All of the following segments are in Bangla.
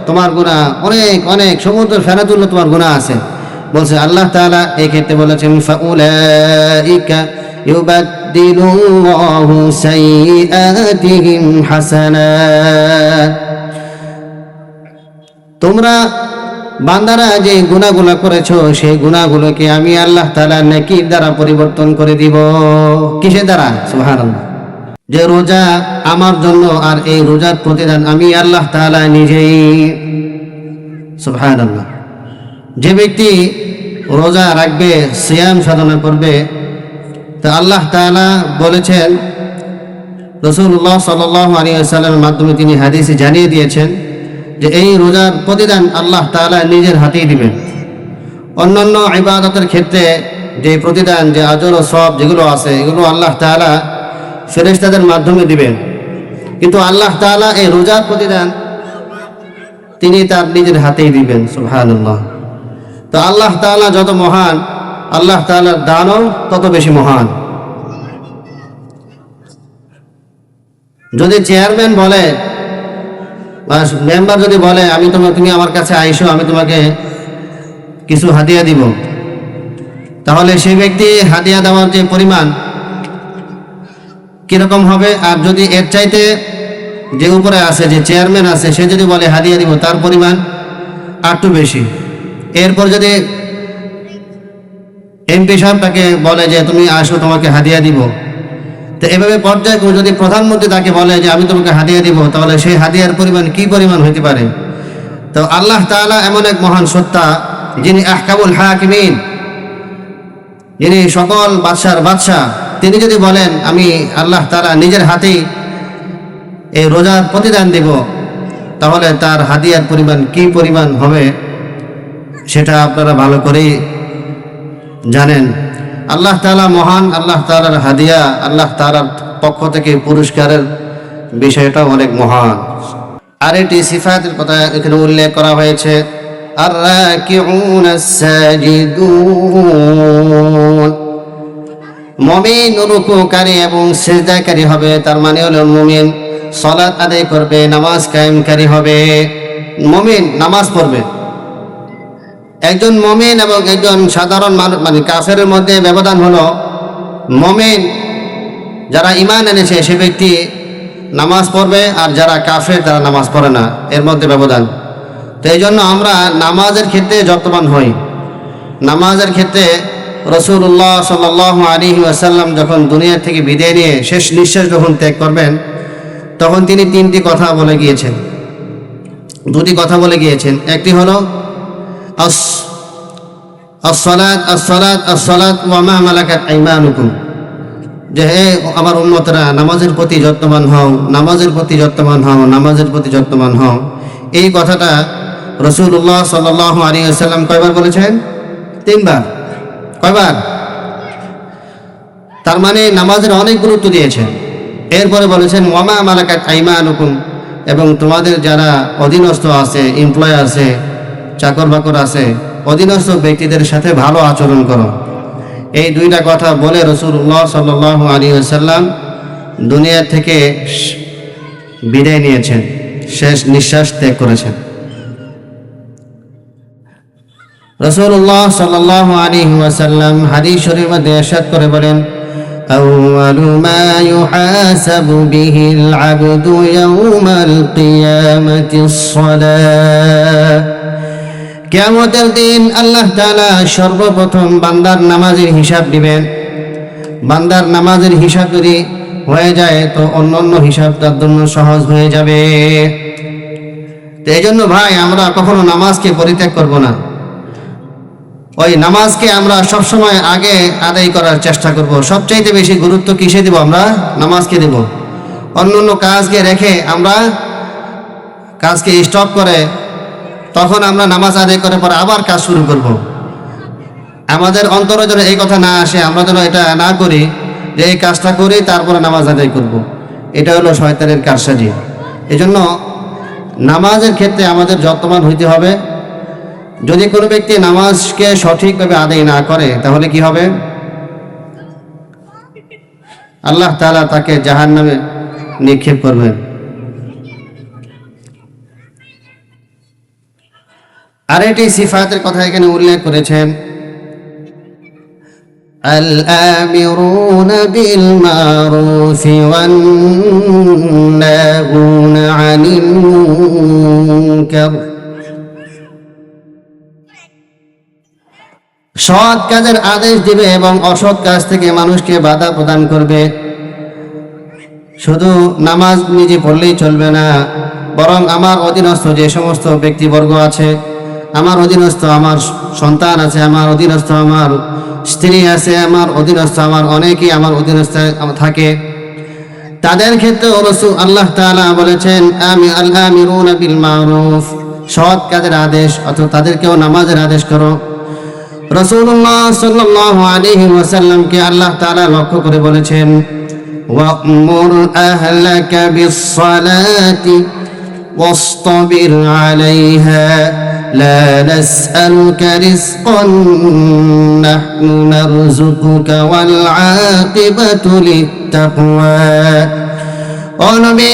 তোমার গুনাহ অনেক অনেক সমুদ্র ফেনা তুললে তোমার গুনাহ আছে। বলছে আল্লাহ তাআলা এই ক্ষেত্রে বলেছেন ফাউলাইকা ইউবাদদিলুল্লাহু সাইয়্যাতিহিম হাসানাত। তোমরা বান্দারা যে গুনাহগুলো করেছো সেই গুনাহগুলোকে আমি আল্লাহ তাআলা নেকির দ্বারা পরিবর্তন করে দিব। কিসের দ্বারা? সুবহানাল্লাহ। যে রোজা আমার জন্য, আর এই রোজার প্রতিদান আমি আল্লাহ তাআলা নিজেই। সুবহানাল্লাহ। যে ব্যক্তি রোজা রাখবে, সিয়াম সাধনা করবে, তা আল্লাহ তাআলা বলেছেন, রাসূলুল্লাহ সাল্লাল্লাহু আলাইহি ওয়াসাল্লামের মাধ্যমে তিনি হাদিসে জানিয়ে দিয়েছেন যে এই রোজার প্রতিদান আল্লাহ তাআলা নিজের হাতেই দিবেন। অন্যান্য ইবাদতের ক্ষেত্রে যে প্রতিদান, যে আজর ও সওয়াব যেগুলো আছে, এগুলো আল্লাহ তাআলা ফেরেশতাদের মাধ্যমে দিবেন, কিন্তু আল্লাহ তাআলা এই রোজার প্রতিদান তিনি তার নিজের হাতেই দিবেন। সুবহানাল্লাহ। তো আল্লাহ তাআলা যত মহান, আল্লাহ তাআলার দানও তত বেশি মহান। যদি চেয়ারম্যান বলে বা মেম্বার যদি বলে তুমি আমার কাছে আইসো, আমি তোমাকে কিছু হাদিয়া দিব, তাহলে সেই ব্যক্তি হাদিয়া দেওয়ার যে পরিমাণ কিরকম হবে? আর যদি এর চাইতে যে উপরে আছে, যে চেয়ারম্যান আছে, সে যদি বলে হাদিয়া দিব, তার পরিমাণ আরটু বেশি। এরপর যদি এমপি সাহেব তাকে বলে যে তুমি আসো, তোমাকে হাদিয়া দিব, তো এভাবে পর্যায়ক্রমে যদি প্রধানমন্ত্রী তাকে বলে যে আমি তোমাকে হাদিয়া দিব, তাহলে সেই হাদিয়ার পরিমাণ কি পরিমাণ হতে পারে? তো আল্লাহ তাআলা এমন এক মহান সত্তা, যিনি আহকামুল হাকিমিন, যিনি সকল বাদশার বাদশাহ, তিনি যদি বলেন আমি আল্লাহ তাআলা নিজের হাতেই এই রোজার প্রতিদান দিব, তাহলে তার হাদিয়ার পরিমাণ কি পরিমাণ হবে সেটা আপনারা ভালো করেই জানেন। আল্লাহ তাআলা মহান, আল্লাহ তাআলার হাদিয়া, আল্লাহ তাআলার পক্ষ থেকে পুরস্কারের বিষয়টা অনেক মহান। আর এটি সিফাতের কথা এখানে উল্লেখ করা হয়েছে, আর রাকিউনাস সাজিদুন, মুমিন রুকুকারী এবং সিজদাকারী হবে। তার মানে হলো মুমিন সালাত আদায় করবে, নামাজ কায়েমকারী হবে, মুমিন নামাজ পড়বে। একজন মুমিন এবং একজন সাধারণ মানুষ মানে কাফেরের মধ্যে ব্যবধান হলো, মুমিন যারা ঈমান এনেছে সে ব্যক্তি নামাজ পড়বে, আর যারা কাফের তারা নামাজ পড়ে না, এর মধ্যে ব্যবধান। তো এই জন্য আমরা নামাজের ক্ষেত্রে যত্নবান হই। নামাজের ক্ষেত্রে রাসূলুল্লাহ সাল্লাল্লাহু আলাইহি ওয়াসাল্লাম যখন দুনিয়া থেকে বিদায় নিয়ে শেষ নিঃশ্বাস যখন ত্যাগ করবেন, তখন তিনি তিনটি কথা বলে গিয়েছেন, দুটি কথা বলে গিয়েছেন। একটি হলো আসসালাত আসসালাত আসসালাত ওয়া মা মালাকাত আইমানুকুম, যে হে আমার উম্মতরা নামাজের প্রতি যত্নবান হও, নামাজের প্রতি যত্নবান হও, নামাজের প্রতি যত্নবান হও। এই কথাটা রাসূলুল্লাহ সাল্লাল্লাহু আলাইহি ওয়াসাল্লাম কয়বার বলেছেন? তিনবার। কয়বার? তার মানে নামাজের অনেক গুরুত্ব দিয়েছেন। এরপরে বলেছেন ওয়া মা মালাকাত আইমানুকুম, এবং তোমাদের যারা অধীনস্থ আছে, এমপ্লয় আছে, চাকর বাকর আছে, অধীনস্থ ব্যক্তিদের সাথে ভালো আচরণ করো। এই দুইটা কথা বলে রাসূলুল্লাহ সাল্লাল্লাহু আলাইহি ওয়াসাল্লাম দুনিয়া থেকে বিদায় নিয়েছেন, শেষ নিঃশ্বাস ত্যাগ করেছেন। রাসূলুল্লাহ সাল্লাল্লাহু আলাইহি ওয়াসাল্লাম হাদিস শরীফে মধ্যে ইরশাদ করে বলেন, আউয়ালু মা ইউহাসাবু বিহিল আবদু ইয়াউমাল কিয়ামাতিস সালাহ, কিয়ামতের দিন আল্লাহ তাআলা সর্বপ্রথম বান্দার নামাজের হিসাব দিবেন। বান্দার নামাজের হিসাব যদি হয়ে যায় তো অন্যান্য হিসাব তার জন্য সহজ হয়ে যাবে। তো এই জন্য ভাই আমরা কখনো নামাজকে পরিত্যাগ করব না। ওই নামাজকে আমরা সবসময় আগে আদায় করার চেষ্টা করব। সবচাইতে বেশি গুরুত্ব কিসে দেব? আমরা নামাজকে দেব। অন্যান্য কাজকে রেখে আমরা কাজকে স্টপ করে তখন আমরা নামাজ আদায় করার পর আবার কাজ শুরু করব। আমাদের অন্তরে যেন এই কথা না আসে, আমরা যেন এটা না করি যে এই কাজটা করি তারপরে নামাজ আদায় করব। এটা হলো শয়তানের কারসাজি। এজন্য নামাজের ক্ষেত্রে আমাদের যত্নবান হইতে হবে। যদি কোনো ব্যক্তি নামাজকে সঠিকভাবে আদায় না করে তাহলে কি হবে? আল্লাহ তাআলা তাকে জাহান্নামে নিক্ষেপ করবেন। আরেকটি সিফাতের কথা এখানে উল্লেখ করেছেন, الآمرون بالمعروف والناهون عن المنكر। সৎ কাজের আদেশ দিবে এবং অসৎ কাজ থেকে মানুষকে বাধা প্রদান করবে। শুধু নামাজ নিজে পড়লেই চলবে না, বরং আমার অধীনস্থ যে সমস্ত ব্যক্তিবর্গ আছে, আমার অধীনস্থ আমার সন্তান আছে, আমার অধীনস্থ আমার স্ত্রী আছে, আমার অধীনস্থ আমার অনেকেই আমার অধীনস্থ থাকে, তাদের ক্ষেত্রে রাসূল আল্লাহ তাআলা বলেছেন আল-আমিরুনা বিল মারুফ, সৎ কাজের আদেশ, অথবা তাদেরকেও নামাজের আদেশ করো। রাসূলুল্লাহ সাল্লাল্লাহু আলাইহি ওয়াসাল্লামকে আল্লাহ তাআলা লক্ষ্য করে বলেছেন ওয়া'মুর আহলাকা বিস-সালাতি ওয়াসতাবির আলাইহা লা নাসআলুকা রিজকান নাহনু নারযুকুকা ওয়াল আকিবাতু লিত-তাকওয়া। ও নবী,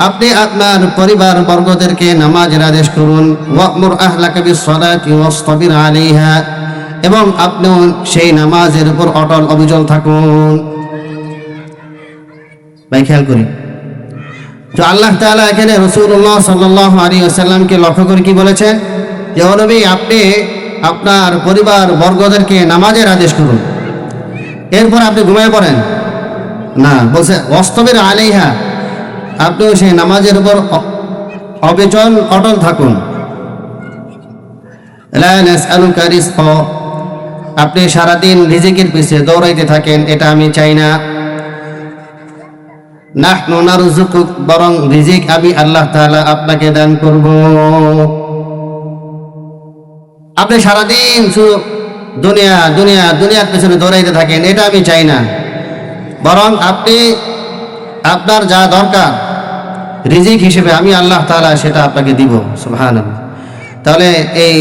আপনি আপনার পরিবার বর্গদেরকে নামাজের আদেশ করুন। ওয়া'মুর আহলাকা বিস-সালাতি ওয়াসতাবির আলাইহা, এবং আপনিও সেই নামাজের উপর অটল অবিচল থাকুন। ভাই খেয়াল করি তো আল্লাহ তাআলা এখানে রাসূলুল্লাহ সাল্লাল্লাহু আলাইহি ওয়াসাল্লামকে লক্ষ্য করে কি বলেছেন, যে ও নবী, আপনি আপনার পরিবার বর্গদেরকে নামাজের আদেশ করুন। এরপর আপনি ঘুমিয়ে পড়েন না, বলছে ওয়াসতাবির আলাইহা, আপনিও সেই নামাজের উপর অবিচল অটল থাকুন। লা নাসআলুকা রিজকা, আপনি সারাদিন রিজিকের পিছে দৌড়াইতে থাকেন, এটা আমি চাই না। নাহনু নারযুকুক, বরং রিজিক আমি আল্লাহ তাআলা আপনাকে দান করব। আপনি সারাদিন শুধু দুনিয়া দুনিয়া দুনিয়ার পিছনে দৌড়াইতে থাকেন, এটা আমি চাই না, বরং আপনি আপনার যা দরকার রিজিক হিসেবে আমি আল্লাহ তাআলা সেটা আপনাকে দিব। সুবহানাল্লাহ। তাহলে এই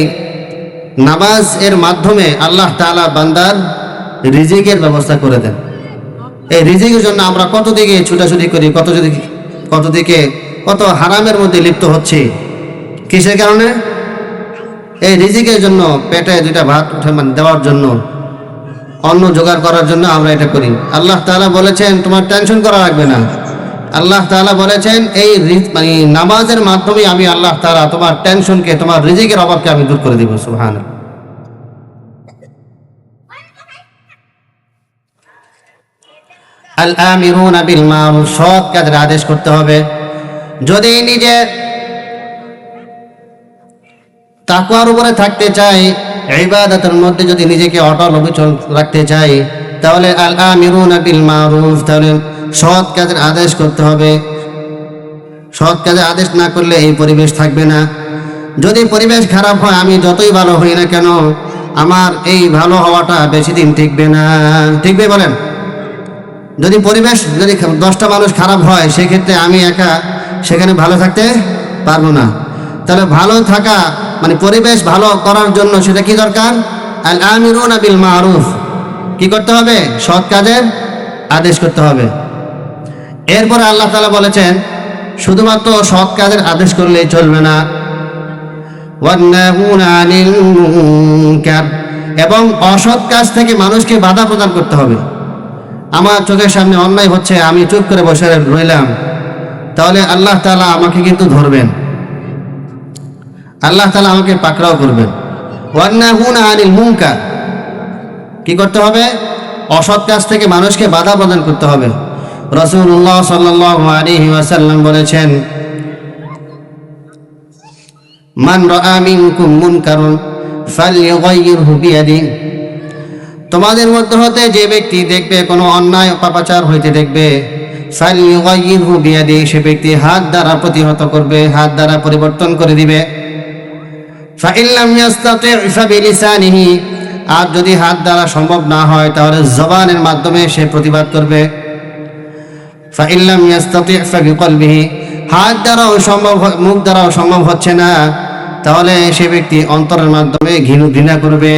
নামাজ এর মাধ্যমে আল্লাহ তাআলা বান্দার রিজিকের ব্যবস্থা করে দেন। এই রিজিকের জন্য আমরা কত দিকে ছুটাছুটি করি, কত দিকে কত হারামের মধ্যে লিপ্ত হচ্ছে। কিসের কারণে? এই রিজিকের জন্য, পেটে দুইটা ভাত উঠে দেওয়ার জন্য, অন্ন জোগাড় করার জন্য আমরা এটা করি। আল্লাহ তাআলা বলেছেন তোমার টেনশন করা লাগবে না। আল্লাহ তাআলা বলেছেন এই নামাজের মাধ্যমে আমি আল্লাহ তাআলা তোমার টেনশনকে, তোমার রিজিকের অভাবকে আমি দূর করে দিব। সুবহানাল্লাহ। আল-আমিরুনা বিল মারুফ, সৎ কাজের আদেশ করতে হবে। যদি নিজে তাকওয়ার উপরে থাকতে চাই, ইবাদতের মধ্যে যদি নিজেকে অটল অবিচল রাখতে চাই, তাহলে আল-আমিরুনা বিল মারুফ, তাহলে সৎ কাজের আদেশ করতে হবে। সৎ কাজের আদেশ না করলে এই পরিবেশ থাকবে না। যদি পরিবেশ খারাপ হয়, আমি যতই ভালো হই না কেন, আমার এই ভালো হওয়াটা বেশি দিন টিকবে না। টিকবে বলেন? যদি পরিবেশ, যদি 10টা মানুষ খারাপ হয়, সেক্ষেত্রে আমি একা সেখানে ভালো থাকতে পারবো না। তাহলে ভালো থাকা মানে পরিবেশ ভালো করার জন্য সেটা কি দরকার? আল-আমিরুনা বিল মারুফ, কি করতে হবে? সৎ কাজের আদেশ করতে হবে। এরপরে আল্লাহ তাআলা বলেছেন শুধুমাত্র সৎ কাজের আদেশ করলেই চলবে না, ওয়ান্নাহুনা আনিল মুনকার, এবং অসৎ কাজ থেকে মানুষকে বাধা প্রদান করতে হবে। আমার চোখের সামনে অন্যায় হচ্ছে, আমি চুপ করে বসে রইলাম, তাহলে আল্লাহ তাআলা আমাকে কিন্তু ধরবেন, আল্লাহ তাআলা আমাকে পাকড়াও করবেন। ওয়ান্নাহুনা আনিল মুনকার, কি করতে হবে? অসৎ কাজ থেকে মানুষকে বাধা প্রদান করতে হবে। রাসূলুল্লাহ সাল্লাল্লাহু আলাইহি ওয়াসাল্লাম বলেছেন মান রাআ মিনকুম মুনকারুন ফালইউগাইয়িরহু বিয়াদিহি, তোমাদের মধ্যে হতে যে ব্যক্তি দেখবে কোনো অন্যায় পাপাচার হইতে দেখবে, ফালইউগাইয়িরহু বিয়াদিহি, সে ব্যক্তি হাত দ্বারা প্রতিহত করবে, হাত দ্বারা পরিবর্তন করে দিবে। ফাইন লাম ইস্তাতি' ফাবিলিসানিহি, আর যদি হাত দ্বারা সম্ভব না হয় তাহলে জবানের মাধ্যমে সে প্রতিবাদ করবে। ফাইন লাম ইস্তাতি' ফাবিকলবিহি, হাত দ্বারাও সম্ভব, মুখ দ্বারাও সম্ভব হচ্ছে না, তাহলে সে ব্যক্তি অন্তরের মাধ্যমে ঘৃণা করবে।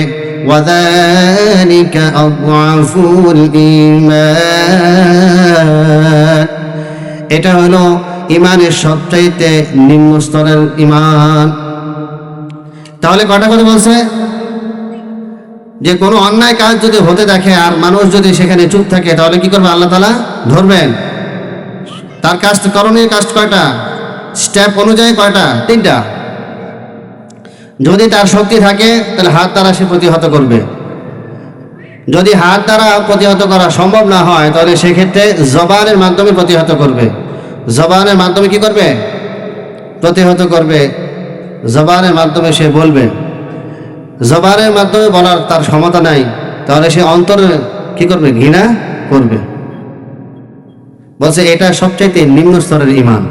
ওয়াযালিকা আযআফুল ঈমান, এটা হলো ঈমানের সবচাইতে নিম্ন স্তরের ঈমান। তাহলে কয়টা কথা বলছে? যে কোনো অন্যায় কাজ যদি হতে দেখে আর মানুষ যদি সেখানে চুপ থাকে তাহলে কি করবে? আল্লাহ তাআলা ধরবেন। তার কাজ, করণীয় কাজ কয়টা? স্টেপ অনুযায়ী কয়টা? 3টা। যদি তার শক্তি থাকে তাহলে হাত দ্বারা সে প্রতিহত করবে। যদি হাত দ্বারা প্রতিহত করা সম্ভব না হয় তাহলে সেক্ষেত্রে জবানের মাধ্যমে প্রতিহত করবে। জবানের মাধ্যমে কি করবে? প্রতিহত করবে। জবানের মাধ্যমে সে বলবে। জবানের মাধ্যমে বলার তার ক্ষমতা নাই, তাহলে সে অন্তরে কি করবে? ঘৃণা করবে। বলছে এটা সবচাইতে নিম্ন স্তরের ঈমান।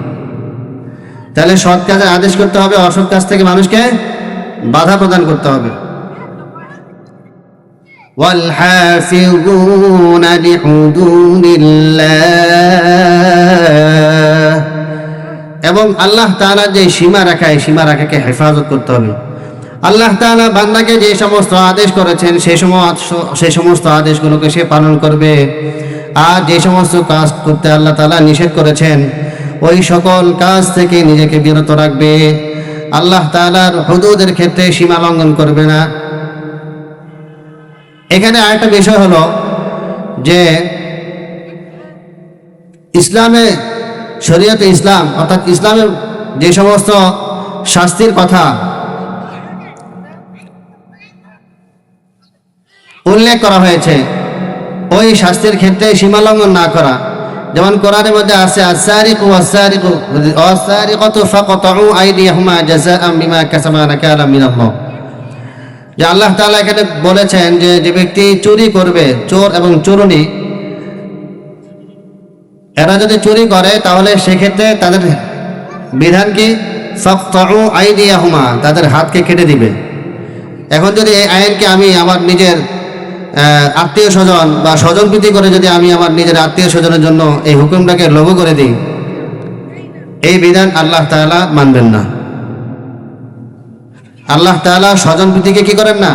তাহলে সৎ কাজে আদেশ করতে হবে, অসৎ কাজ থেকে মানুষকে বাধা প্রদান করতে হবে। والحافظون لحدود الله, এবং আল্লাহ তাআলা যে সীমা রাখায় সীমা রাখাকে হেফাজত করতে হবে। আল্লাহ তাআলা বান্দাকে যে সমস্ত আদেশ করেছেন সেই সমস্ত আদেশগুলোকে সে পালন করবে, আর যে সমস্ত কাজ করতে আল্লাহ তাআলা নিষেধ করেছেন ওই সকল কাজ থেকে নিজেকে বিরত রাখবে। আল্লাহ তাআলার হুদুদের ক্ষেত্রে সীমা লঙ্ঘন করবে না। এখানে আরেকটা বিষয় হলো যে ইসলামে, শরীয়তে ইসলাম অর্থাৎ ইসলামের যে সমস্ত শাস্তির কথা উল্লেখ করা হয়েছে ওই শাস্তির ক্ষেত্রে সীমা লঙ্ঘন না করা। যেমন কোরআনের মধ্যে আছে আস-সারিকু ওয়াস-সারিকাতু ফাকতাউ আইদিয়াহুমা জাযাআম বিমা কাসাবা নাকালাম মিনাল্লাহ। যে আল্লাহ তাআলা এখানে বলেছেন যে যে ব্যক্তি চুরি করবে, চোর এবং চোরনি, এরা যদি চুরি করে তাহলে সেক্ষেত্রে তাদের বিধান কি? ফাকতাউ আইদিয়াহুমা, তাদের হাতকে কেটে দিবে। এখন যদি এই আইনকে আমি আমার নিজের আত্মীয় স্বজন বা স্বজনপ্রীতি করে যদি আমি আমার নিজের আত্মীয় স্বজনের জন্য এই হুকুমটাকে লাগু করে দিই, এই বিধান আল্লাহ তাআলা মানবেন না। আল্লাহ তাআলা স্বজনপ্রীতিকে কি করেন না?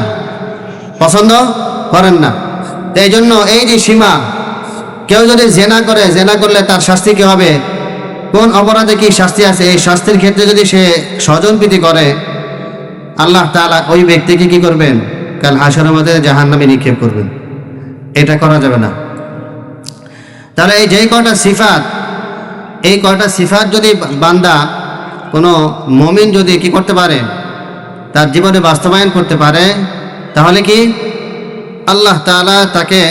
পছন্দ করেন না। এই জন্য এই যে সীমা, কেউ যদি জেনা করে, জেনা করলে তার শাস্তি কি হবে? কোন অপরাধে কি শাস্তি আছে? এই শাস্তির ক্ষেত্রে যদি সে স্বজনপ্রীতি করে আল্লাহ তাআলা ওই ব্যক্তিকে কি করবেন? কাল হাশরের মধ্যে জাহান্নামে নিক্ষেপ করবেন। এটা করা যাবে না। তাহলে এই যে কয়টা সিফাত, এই কয়টা সিফাত যদি বান্দা, কোনো মুমিন যদি কি করতে পারে, তার জীবনে বাস্তবায়ন করতে পারে, তাহলে কি আল্লাহ তাআলা তাকে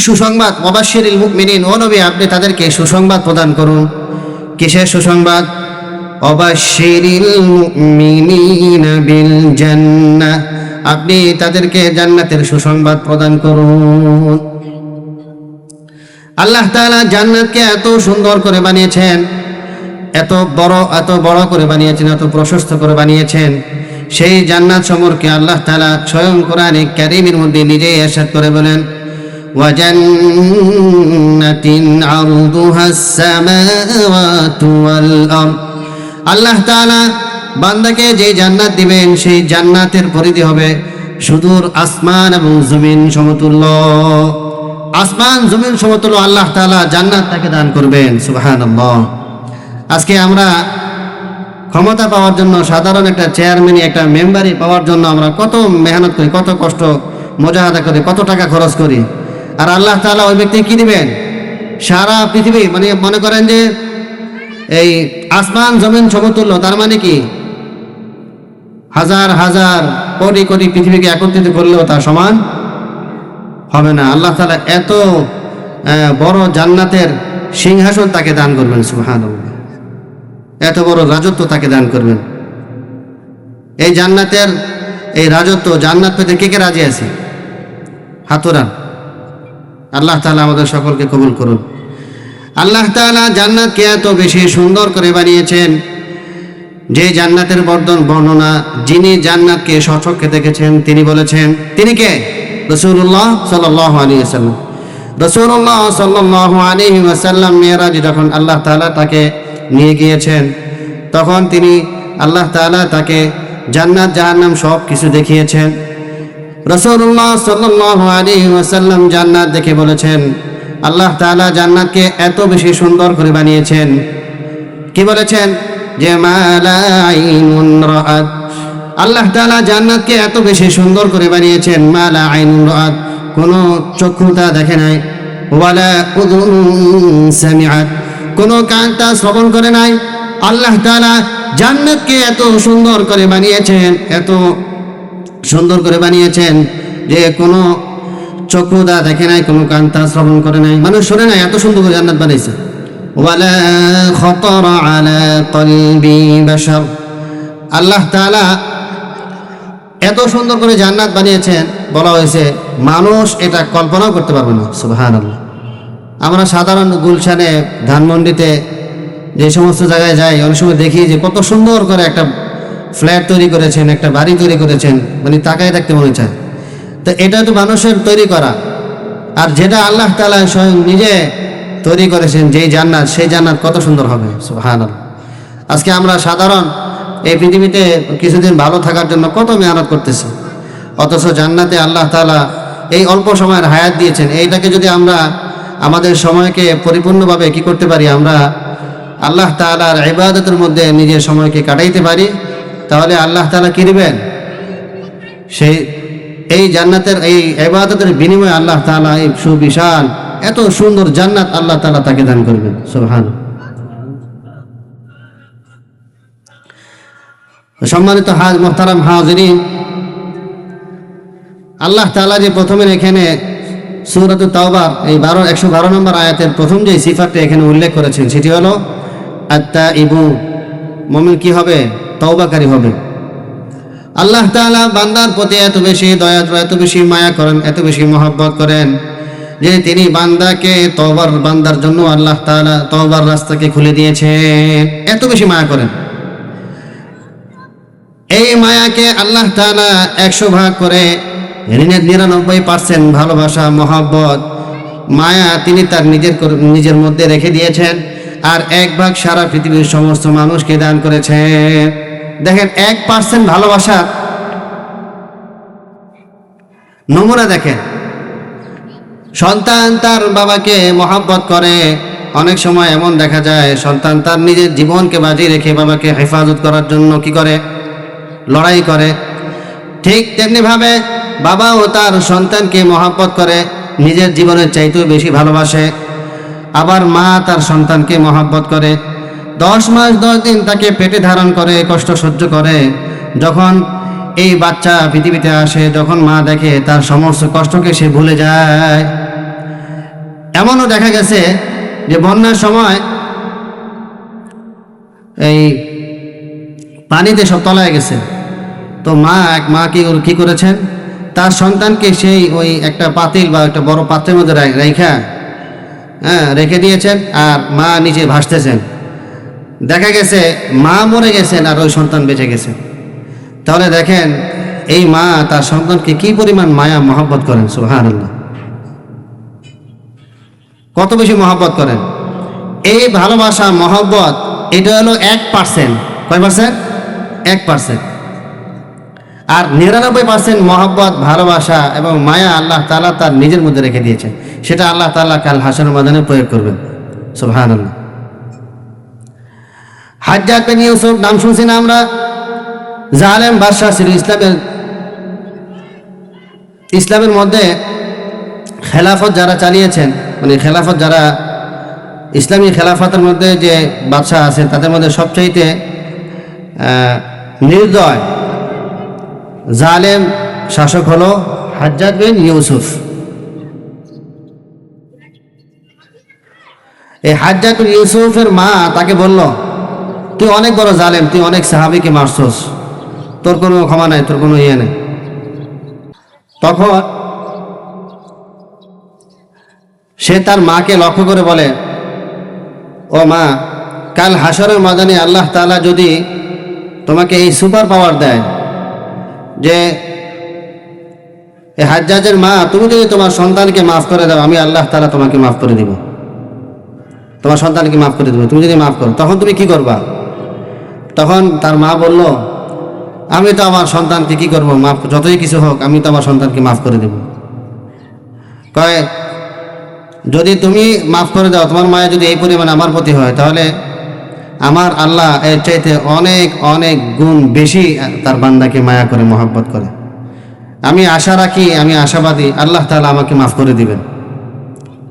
সুসংবাদ, ওয়াবাশশিরিল মুমিনিন, ও নবী আপনি তাদেরকে সুসংবাদ প্রদান করুন। কিসের সুসংবাদ? ওয়াবাশশিরিল মুমিনিনা বিল জান্নাহ, আপনি তাদেরকে জান্নাতের সুসংবাদ প্রদান করুন। আল্লাহ তাআলা জান্নাতকে এত সুন্দর করে বানিয়েছেন, এত বড় করে বানিয়েছেন, এত প্রশস্ত করে বানিয়েছেন। সেই জান্নাত সম্পর্কে আল্লাহ তাআলা স্বয়ং কোরআনে কারীমের মধ্যে নিজেই ইরশাদ করে বলেন, ওয়া জান্নাতিন আরদুহাস সামাওয়াতু ওয়াল আরদ, আল্লাহ তাআলা বান্দাকে যে জান্নাত দিবেন সেই জান্নাতের পরিধি হবে সুদূর আসমান এবং জমিন সমতুল্য। আসমান জমিন সমতুল্য আল্লাহ তাআলা জান্নাত তাকে দান করবেন। সুবহানাল্লাহ। আজকে আমরা ক্ষমতা পাওয়ার জন্য, সাধারণ একটা চেয়ারম্যান, একটা মেম্বারি পাওয়ার জন্য আমরা কত মেহনত করি, কত কষ্ট মুজাহাদা করি, কত টাকা খরচ করি। আর আল্লাহ তাআলা ওই ব্যক্তি কি দিবেন? সারা পৃথিবী, মানে মনে করেন যে এই আসমান জমিন সমতুল্য, তার মানে কি হাজার হাজার কোটি কোটি পৃথিবীকে একত্রিত করলেও তার সমান হবে না। আল্লাহ তাআলা এত বড় জান্নাতের সিংহাসন তাকে দান করবেন। সুবহানাল্লাহ। এত বড় রাজত্ব তাকে দান করবেন। এই জান্নাতের এই রাজত্ব, জান্নাত পেতে কে কে রাজি আছে? হাতুরান। আল্লাহ তাআলা আমাদের সকলকে কবুল করুন। আল্লাহ তাআলা জান্নাতকে এত বেশি সুন্দর করে বানিয়েছেন যে জান্নাতের বর্ণনা, যিনি জান্নাতকে স্বচক্ষে দেখেছেন তিনি বলেছেন, তিনি কে? রাসূলুল্লাহ সাল্লাল্লাহু আলাইহি ওয়াসাল্লাম। রাসূলুল্লাহ সাল্লাল্লাহু আলাইহি ওয়াসাল্লাম মেরাজে যখন আল্লাহ তাআলা তাকে নিয়ে গিয়েছেন, তখন তিনি, আল্লাহ তাআলা তাকে জান্নাত জাহান্নাম সব কিছু দেখিয়েছেন। রাসূলুল্লাহ সাল্লাল্লাহু আলাইহি ওয়াসাল্লাম জান্নাত দেখে বলেছেন, আল্লাহ তাআলা জান্নাতকে এত বেশি সুন্দর করে বানিয়েছেন। কি বলেছেন? যে মা লা আইনুন রাআত আল্লাহ তাআলা জান্নাতকে এত বেশি সুন্দর করে বানিয়েছেন, মা লা আইনুন রাআত, কোনো চক্ষু তা দেখে নাই, ওয়ালা উযুনুন সামিআত, কোনো কান তা শ্রবণ করে নাই। আল্লাহ তাআলা জান্নাতকে এত সুন্দর করে বানিয়েছেন, এত সুন্দর করে বানিয়েছেন যে কোনো চক্ষু তা দেখে নাই, কোনো কান তা শ্রবণ করে নাই, মানুষ শোনে নাই, এত সুন্দর করে জান্নাত বানিয়েছে। ওয়ালা খাতারা আলা কলবি বাশার, আল্লাহ তাআলা এত সুন্দর করে জান্নাত বানিয়েছেন, বলা হয়েছে মানুষ এটা কল্পনাও করতে পারবে না। সুবহানাল্লাহ। আমরা সাধারণ গুলশানে, ধানমন্ডিতে যে সমস্ত জায়গায় যাই, অনেক সময় দেখি যে কত সুন্দর করে একটা ফ্ল্যাট তৈরি করেছেন, একটা বাড়ি তৈরি করেছেন, মানে তাকায় দেখতে মনে চায়। তো এটা তো মানুষের তৈরি করা, আর যেটা আল্লাহ তাআলা স্বয়ং নিজে তৈরি করেছেন যেই জান্নাত, সেই জান্নাত কত সুন্দর হবে। সুবহানাল্লাহ। আজকে আমরা সাধারণ এই পৃথিবীতে কিছুদিন ভালো থাকার জন্য কত মেহনত করতেছি, অথচ জান্নাতে আল্লাহ তাআলা এই অল্প সময়ের হায়াত দিয়েছেন। এইটাকে যদি আমরা আমাদের সময়কে পরিপূর্ণভাবে কি করতে পারি, আমরা আল্লাহ তাআলার ইবাদতের মধ্যে নিজের সময়কে কাটাইতে পারি, তাহলে আল্লাহ তাআলা কি দিবেন? সেই এই জান্নাতের এই ইবাদতের বিনিময়ে আল্লাহ তাআলা এই সুবিশাল এত সুন্দর জান্নাত আল্লাহ তাআলা তাকে দান করবেন। সুবহানাল্লাহ। সম্মানিত মুহতারাম হাজিরিন, আল্লাহ তাআলা যে প্রথমে এখানে সূরাতুত তাওবা এই 112 নম্বর আয়াতের প্রথম যে সিফাতটা এখানে উল্লেখ করেছেন, সেটি হলো আত-তাইবু, মুমিন কি হবে? তওবাকারী হবে। আল্লাহ তাআলা বান্দার প্রতি এত বেশি দয়াদ্র, এত বেশি মায়া করেন, এত বেশি মহব্বত করেন যে তিনি বান্দাকে বান্দার জন্য আল্লাহ তাআলা তওবার রাস্তাকে খুলে দিয়েছেন, এত বেশি মায়া করেন। এই মায়াকে আল্লাহ তাআলা 100 ভাগ করে 99% ভালোবাসা, মহব্বত, মায়া তিনি তার নিজের মধ্যে রেখে দিয়েছেন, আর 1 ভাগ সারা পৃথিবীর সমস্ত মানুষকে দান করেছেন। দেখেন 1% ভালোবাসা নমুনা দেখেন। সন্তান তার বাবাকে মহব্বত করে, অনেক সময় এমন দেখা যায় সন্তান তার নিজের জীবনকে বাজি রেখে বাবাকে হেফাজত করার জন্য কি করে? লড়াই করে। ঠিক তেমনিভাবে বাবাও তার সন্তানকে মহব্বত করে, নিজের জীবনের চাইতেও বেশি ভালোবাসে। আবার মা তার সন্তানকে মহব্বত করে, 10 মাস 10 দিন তাকে পেটে ধারণ করে, কষ্ট সহ্য করে। যখন এই বাচ্চা পৃথিবীতে আসে, যখন মা দেখে তার সমস্ত কষ্টকে সে ভুলে যায়। এমনও দেখা গেছে যে বন্যার সময় এই পানিতে সব তলায় গেছে, তো এক মা কি করেছেন? তার সন্তানকে সেই ওই একটা পাতিল বা একটা বড় পাত্রের মধ্যে রেখে দিয়েছেন, আর মা নিচে ভাসতেছেন। দেখা গেছে মা মরে গেছেন আর ওই সন্তান বেঁচে গেছে। তাহলে দেখেন এই মা তার সন্তানকে কি পরিমাণ মায়া মহব্বত করেন। সুবহানাল্লাহ। কত বেশি মহব্বত করেন। এই ভালোবাসা, মহব্বত, এটা হলো 1%। কয় পার্সেন্ট? 1%। আর 99% মহব্বত, ভালোবাসা এবং মায়া আল্লাহ তাআলা তার নিজের মধ্যে রেখে দিয়েছেন, সেটা আল্লাহ তাআলা কাল হাশরের ময়দানে প্রয়োগ করবেন। সুবহানাল্লাহ। হাজ্জাজ বিন ইউসুফ নাম শুনছি না আমরা? জালেম বাদশা ছিল। ইসলামের মধ্যে খেলাফত যারা চালিয়েছেন, মানে খেলাফত যারা ইসলামী খেলাফতের মধ্যে যে বাদশা আছেন, তাদের মধ্যে সবচাইতে নির্দয় জালেম শাসক হলো হাজ্জাজ বিন ইউসুফ। এই হাজ্জাজ বিন ইউসুফের মা তাকে বলল, তুই অনেক বড় জালেম, তুই অনেক সাহাবীকে মারছস, তোর কোনো ক্ষমা নাই, তোর কোনো ইয়ে নেই। তখন সে তার মাকে লক্ষ্য করে বলে, ও মা, কাল হাশরের ময়দানে আল্লাহ তাআলা যদি তোমাকে এই সুপার পাওয়ার দেয় যে এই হাজ্জাজের মা, তুমি যদি তোমার সন্তানকে মাফ করে দাও, আমি আল্লাহ তাআলা তোমাকে মাফ করে দিব, তোমার সন্তানকে মাফ করে দেবো, তুমি যদি মাফ করো, তখন তুমি কি করবা? তখন তার মা বলল, আমি তো আমার সন্তানকে কি করবো, মাফ, যতই কিছু হোক আমি তো আমার সন্তানকে মাফ করে দেব। কয়, যদি তুমি মাফ করে দাও, তোমার মায়া যদি এই পরিমাণ আমার প্রতি হয়, তাহলে আমার আল্লাহ এর চাইতে অনেক অনেক গুণ বেশি তার বান্দাকে মায়া করে, মহব্বত করে। আমি আশা রাখি, আমি আশাবাদী আল্লাহ তাআলা আমাকে মাফ করে দিবেন,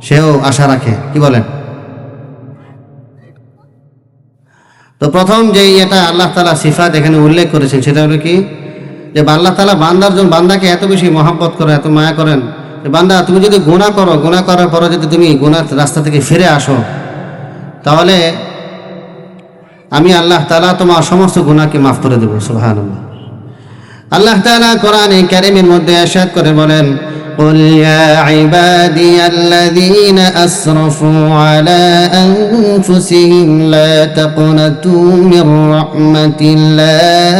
সেও আশা রাখে। কি বলেন? তো প্রথম যে এটা আল্লাহ তাআলা সিফাত এখানে উল্লেখ করেছেন সেটা হলো কি, যে আল্লাহ তাআলা বান্দাকে এত বেশি মহব্বত করে, এত মায়া করেন যে বান্দা তুমি যদি গুনাহ করো, গুনাহ করার পরে যদি তুমি গুনার রাস্তা থেকে ফিরে আসো, তাহলে আমি আল্লাহ তাআলা তোমার সমস্ত গুনাহকে মাফ করে দেব। সুবহানাল্লাহ। আল্লাহ তাআলা কোরআনে কারীমের মধ্যে ইরশাদ করে বলেন, قل يا عبادي الذين أسرفوا على أنفسهم لا تقنطوا من رحمة الله।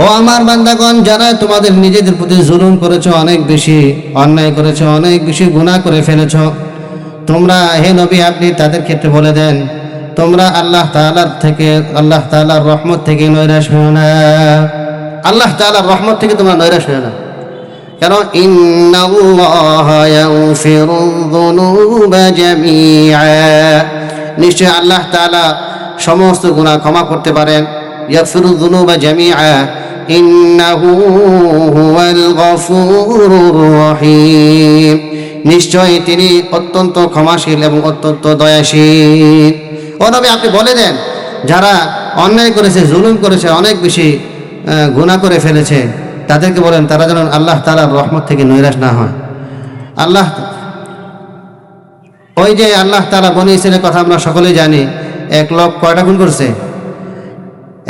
ও আমার বান্দাগণ, যারা তোমাদের নিজেদের প্রতি জুলুম করেছো, অনেক বেশি অন্যায় করেছো, অনেক বেশি গুনাহ করে ফেলেছো, তোমরা হে নবী আপনি তাদের ক্ষেত্রে বলে দেন, তোমরা আল্লাহ তাআলার রহমত থেকে নৈরাশ হও না। আল্লাহ তাআলার রহমত থেকে তোমরা নৈরাশ হও না। কেন? ইন্নাল্লাহা ইয়াগফিরুয যুনুবা জামিআ, নিশ্চয় আল্লাহ তাআলা সমস্ত গুনাহ ক্ষমা করতে পারেন। ইয়াগফিরুয যুনুবা জামিআ ইন্নাহু হুয়াল গফুরুর রহিম, নিশ্চয় তিনি অত্যন্ত ক্ষমাশীল এবং অত্যন্ত দয়াশীল। ও নবী আপনি বলে দেন, যারা অন্যায় করেছে, জুলুম করেছে, অনেক বেশি গুনাহ করে ফেলেছে, তাদেরকে বলেন তারা যেন আল্লাহ তাআলার রহমত থেকে নৈরাশ না হয়। ওই যে আল্লাহ তাআলা বনী ইসরাঈলের কথা আমরা সকলেই জানি, এক লোক কয়টা গুণ করছে?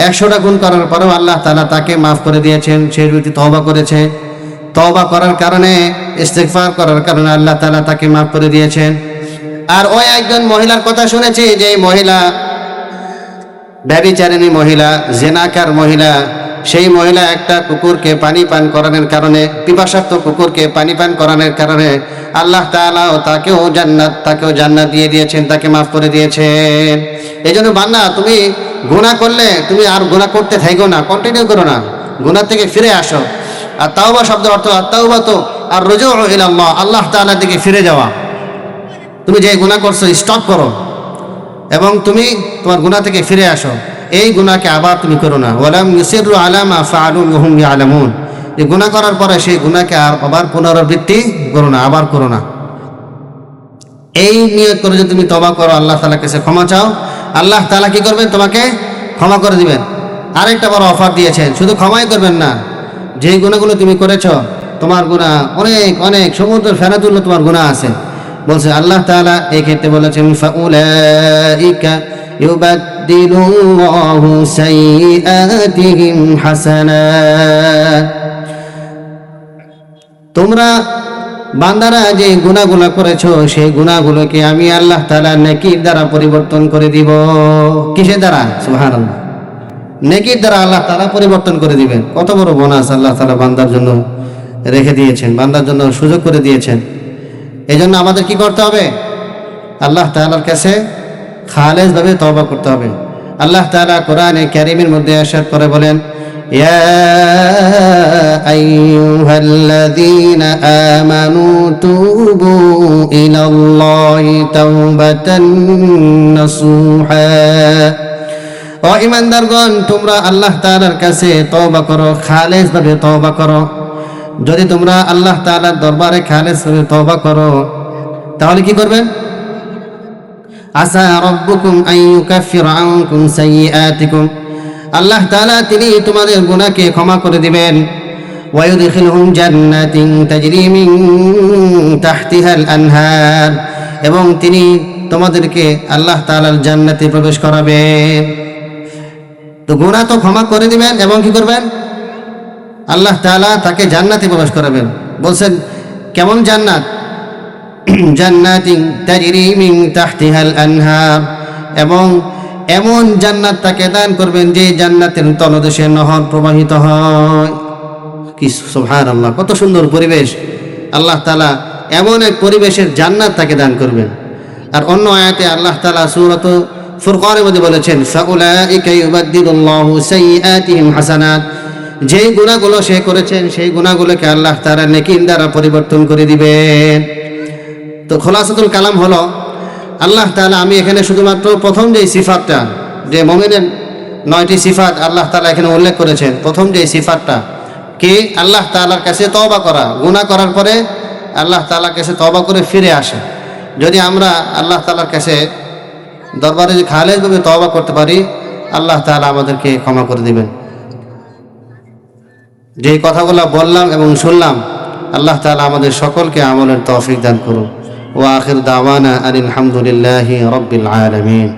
100টা গুণ করার পরেও আল্লাহ তাআলা তাকে মাফ করে দিয়েছেন। সে যদি তওবা করেছে, তওবা করার কারণে, ইস্তিগফার করার কারণে আল্লাহ তাআলা তাকে মাফ করে দিয়েছেন। আর ওই একজন মহিলার কথা শুনেছি, যে মহিলা ব্যভিচারিণী মহিলা, জিনাকার মহিলা, সেই মহিলা একটা কুকুরকে পানি পান করানোর কারণে, পিপাসার্ত কুকুরকে পানি পান করানোর কারণে আল্লাহ তাআলা তাকেও জান্নাত দিয়ে দিয়েছেন, তাকে মাফ করে দিয়েছেন। এই জন্য বান্দা, তুমি গুনাহ করলে তুমি আর গুনাহ করতে থাকো না, কন্টিনিউ করো না, গুনাহ থেকে ফিরে আসো। আর তাওবা শব্দের অর্থ আত-তাওবাতু আর রুজুউ ইলাল্লাহ, আল্লাহ তাআলার দিকে ফিরে যাওয়া। তুমি যে গুনাহ করছো স্টপ করো এবং তুমি তোমার গুনাহ থেকে ফিরে আসো। এই গুনাহকে আবার তুমি করো না। ওয়ালাম ইউসিরু আলা মা ফাআলু ওয়া হুম ইয়ালামুন, এই গুনাহ করার পরে সেই গুনাহকে আবার পুনরাবৃত্তি করো না, আবার করো না। এই নিয়ত করে যদি তুমি তওবা করো, আল্লাহ তাআলার কাছে ক্ষমা চাও, আল্লাহ তাআলা কি করবেন? তোমাকে ক্ষমা করে দিবেন। আরেকটা বড় অফার দিয়েছেন, শুধু ক্ষমাই করবেন না, যেই গুনাহগুলো তুমি করেছো, তোমার গুনাহ অনেক অনেক সমুদ্র ফেনাতুল্য তোমার গুনাহ আছে। বলছে আল্লাহ তাআলা এই ক্ষেত্রে বলেছেন, ফাউলাইকা ইউবাদদিলুল্লাহু সাইয়্যাতিহিম হাসানাত, তোমরা বান্দারা যে গুনাহগুলো করেছো, সেই গুনাহগুলোকে আমি আল্লাহ তাআলা নেকির দ্বারা পরিবর্তন করে দিব। কিসের দ্বারা? সুবহানাল্লাহ, নেকির দ্বারা আল্লাহ তাআলা পরিবর্তন করে দিবেন। কত বড় বোনাস আল্লাহ তাআলা বান্দার জন্য রেখে দিয়েছেন, বান্দার জন্য সুযোগ করে দিয়েছেন। এই জন্য আমাদের কি করতে হবে? আল্লাহ তাআলার কাছে খালেস ভাবে তওবা করতে হবে। আল্লাহ তাআলা কোরআনে কারীমের মধ্যে ইরশাদ করে বলেন, ইয়া আইয়ুহাল্লাযীনা আমানু তুবু ইলাল্লাহি তাওবাতান নাসুহা, ও ঈমানদারগণ, তোমরা আল্লাহ তাআলার কাছে তওবা করো, খালেস ভাবে তওবা করো। যদি তোমরা আল্লাহ তাআলার দরবারে খালেস ভাবে তওবা করো, তাহলে কি করবেন? আসা রাব্বুকুম আন ইউকাফিরা আনকুম সাইয়্যাতিকুম, আল্লাহ তাআলা তিনি তোমাদের গুনাহকে ক্ষমা করে দিবেন। ওয়া ইউদখিলুহুম জান্নাতিন তাজরি মিন তাহতিহাল আনহার, এবং তিনি তোমাদেরকে আল্লাহ তাআলার জান্নাতে প্রবেশ করাবেন। তো গুনাহ তো ক্ষমা করে দিবেন এবং কি করবেন? আল্লাহ তাআলা তাকে জান্নাতে প্রবেশ করাবেন। বলছেন কেমন জান্নাত? জান্নাতিন তাজরি মিন তাহতিহাল আনহার, এবং এমন জান্নাত তাকে দান করবেন যে জান্নাতের তলদেশে নহর প্রবাহিত হয়। কি সুবহানাল্লাহ, কত সুন্দর পরিবেশ! আল্লাহ তাআলা এমন এক পরিবেশের জান্নাত তাকে দান করবেন। আর অন্য আয়াতে আল্লাহ তাআলা সূরাত ফুরকানের মধ্যে বলেছেন, ফাউলাইকা ইউবাদদিলুল্লাহু সাইয়্যাতিহিম হাসানাত, যেই গুনাহগুলো সে করেছেন সেই গুনাহগুলোকে আল্লাহ তাআলা নেকির দ্বারা পরিবর্তন করে দিবেন। তো খোলাসাতুল কালাম হলো, আল্লাহ তাআলা, আমি এখানে শুধুমাত্র প্রথম যে সিফাতটা, যে মুমিনের 9টি সিফাত আল্লাহ তাআলা এখানে উল্লেখ করেছেন, প্রথম যে সিফাতটা কি, আল্লাহ তাআলার কাছে তওবা করা, গুনাহ করার পরে আল্লাহ তাআলার কাছে তওবা করে ফিরে আসে। যদি আমরা আল্লাহ তাআলার কাছে দরবারে খালেসভাবে তওবা করতে পারি, আল্লাহ তাআলা আমাদেরকে ক্ষমা করে দিবেন। যে কথাগুলো বললাম এবং শুনলাম, আল্লাহ তাআলা আমাদের সকলকে আমলের তৌফিক দান করুন। ওয়া আখির দাওয়ানা আনিল হামদুলিল্লাহি রাব্বিল আলামিন।